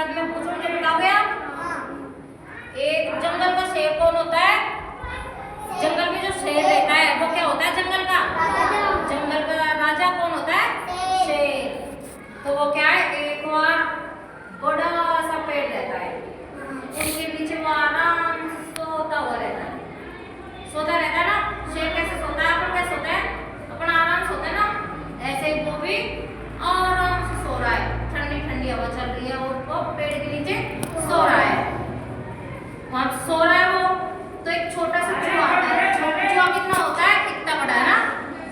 बाद मैं पूछूं, मुझे बताओगे आप? एक जंगल का शेर कौन होता है? जंगल में जो शेर रहता है वो क्या होता है? जंगल का राजा कौन होता है? शेर। तो वो क्या है, एक बार बड़ा सा पेड़ रहता है, उसके नीचे वो आराम से सोता हुआ रहता है। सोता रहता है ना। शेर कैसे सोता है? अपन कैसे सोता है? अपन आराम सोते हैं ना, ऐसे ही वो भी आराम से सो रहा है। ठंडी ठंडी हवा चल रही है और वो पेड़ के नीचे सो रहा है। वहां सो रहा है वो, तो एक छोटा सा चूहा आता है। छोटा चूहा कितना होता है? इतना बड़ा है ना।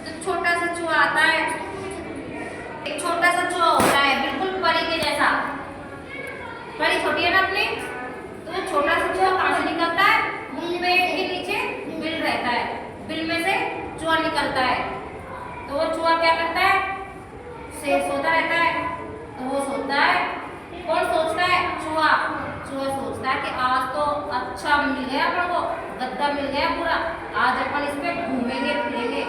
तो छोटा सा चूहा आता है, एक छोटा सा चूहा होता है बिल्कुल परी के जैसा। परी छोटी है ना अपनी, तो वो छोटा सा चूहा कहां से निकलता है? पेड़ के नीचे बिल रहता है, बिल में से चूहा निकलता है। तो वो चूहा क्या करता है? शेर सोता रहता है, तो वो सोता है। कौन सोचता है? चूहा सोचता है कि आज तो अच्छा मिल गया अपन को, गद्दा मिल गया पूरा, आज अपन इस पे घूमेंगे फिरेंगे।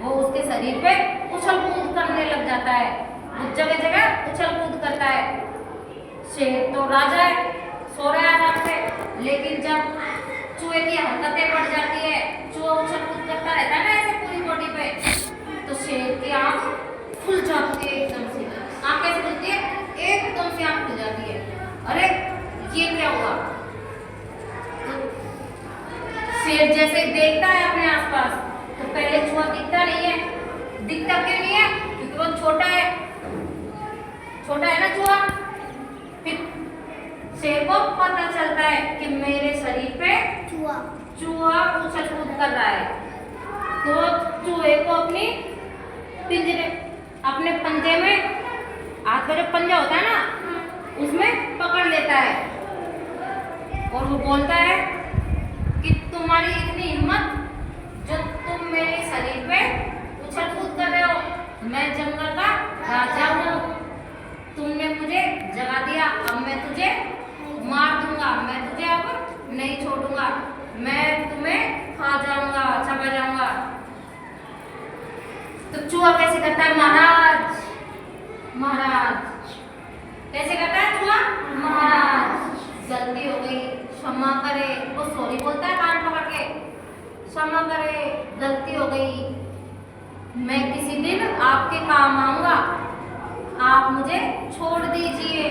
वो उसके शरीर पे उछल कूद करने लग जाता है, वो जगह जगह उछल कूद करता है। शेर तो राजा है, सो रहा है आराम से, लेकिन जब चूहे की हरकतें बढ़ जाती है, चूहा उछल कूद करता रहता है ना ऐसे पूरी बॉडी पे, तो शेर की आंख खुल जाती है एकदम से। आंख कैसे खुलती है? एकदम से आंख खुल जाती है। अरे ये क्या हुआ? तो शेर जैसे देखता है अपने आसपास, तो पहले चूहा दिखता नहीं है। दिखता क्यों नहीं है? क्योंकि वो छोटा है ना चूहा। फिर शेर को पता चलता है कि मेरे शरीर पे चूहा उछल कूद कर रहा है। तो चूहे को अपने पंजे में, हाथ का जो पंजा होता है ना, उसमें पकड़ लेता है और वो बोलता है कि तुम्हारी इतनी हिम्मत जो तुम मेरे शरीर पे उछल कूद कर रहे हो, मैं जंगल का राजा हूँ, तुमने मुझे जगा दिया, अब मैं तुझे मार दूंगा, मैं तुझे अब नहीं छोड़ूंगा, मैं तुम्हें खा जाऊंगा, चबा जाऊंगा। तो चूहा कैसे करता है? महाराज कैसे करता है चूहा? महाराज गलती हो गई, क्षमा करे। वो सॉरी बोलता है कान पकड़ के, क्षमा करे, गलती हो गई, मैं किसी दिन आपके काम आऊंगा, आप मुझे छोड़ दीजिए।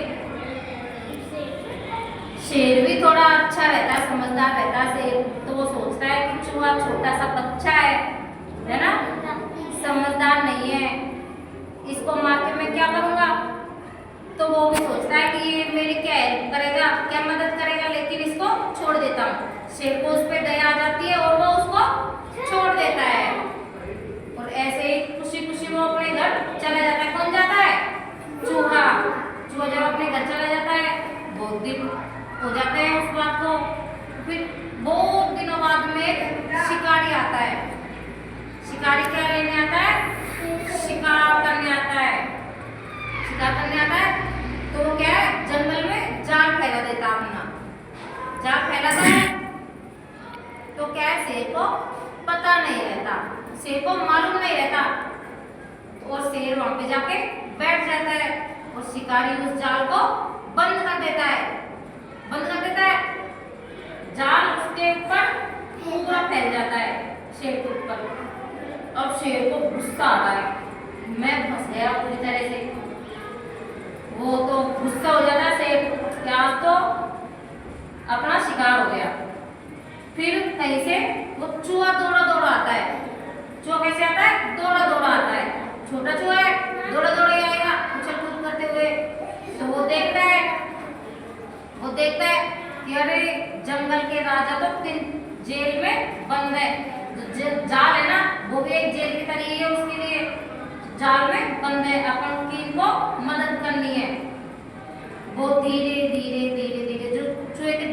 शेर भी थोड़ा अच्छा रहता है, समझदार रहता है शेर, तो वो सोचता है कि चूहा छोटा सा बच्चा है ना, समझदार नहीं है, इसको मार के मैं क्या करूंगा। तो वो भी सोचता है कि ये मेरी क्या हेल्प करेगा, क्या मदद करेगा, लेकिन इसको छोड़ देता हूँ। शेर को उस पर दया आ जाती है और वो उसको छोड़ देता है। और ऐसे ही खुशी खुशी वो अपने घर चला जाता है। कौन जाता है? चूहा जब अपने घर चला जाता है, बहुत दिन हो जाते हैं उस बात को। फिर बहुत दिनों बाद में एक शिकारी आता है। शिकारी क्या लेने आता है? शिकार करने आता है। तो वो क्या है? जंगल में जाल फैला देता अपना। जाल फैलाता है तो क्या है? शेर को पता नहीं रहता, शेर को मालूम नहीं रहता, और शेर वहां पे जाके बैठ जाता है और शिकारी उस जाल को बंद कर देता है। जाल उसके ऊपर पूरा फैल जाता है, शेर के ऊपर। अब शेर को गुस्सा आता है, मैं फंस गया पूरी तरह से। वो तो गुस्सा हो जाता है शेर, क्या तो अपना शिकार हो गया। फिर कहीं से वो चूहा दौड़ा आता है। चूहा कैसे आता है? दौड़ा आता है। छोटा चूहा है, दौड़ा आएगा उछल कूद करते हुए। तो वो देखता है कि अरे जंगल के राजा तो जेल में बंद है। जाल है ना, वो भी एक जेल की तरह ही है उसके लिए, जाल में बंद है, अपन की इनको मदद करनी है। वो धीरे जो चूहे के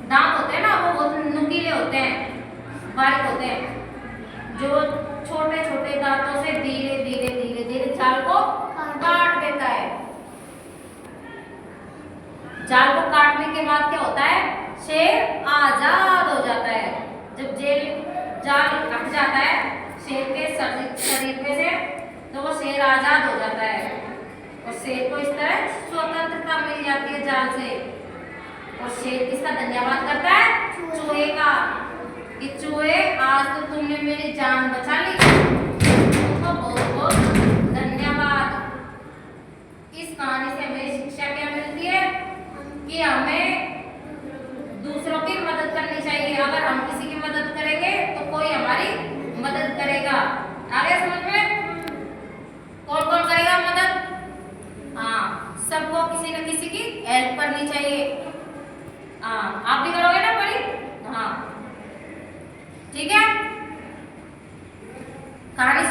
दांत होते हैं ना, वो बहुत नुकीले होते हैं, बारीक होते हैं, जो छोटे दांतों से धीरे जाल को काट देता है। जाल को काटने के बाद क्या होता है? शेर आजाद हो जाता है। जब जाल हट जाता है शेर के शरीर पे से, तो वो शेर आजाद हो जाता है। और शेर को इस तरह स्वतंत्रता मिल जाती है जाल से। और शेर किसका धन्यवाद करता है? चूहे का, कि चूहे आज तो तुमने मेरी जान बचा ली, तुमको बहुत बहुत धन्यवाद। इस कहानी से हमें शिक्षा क्या मिलती है कि हमें दूसरों की मदद करनी चाहिए। अगर हम किसी की मदद करेंगे तो कोई हमारी मदद करेगा। आ गया समझ में? कौन कौन करेगा मदद? हाँ, सबको किसी न किसी की हेल्प करनी चाहिए। हाँ, आप भी करोगे ना बड़ी? हाँ, ठीक है। कहानी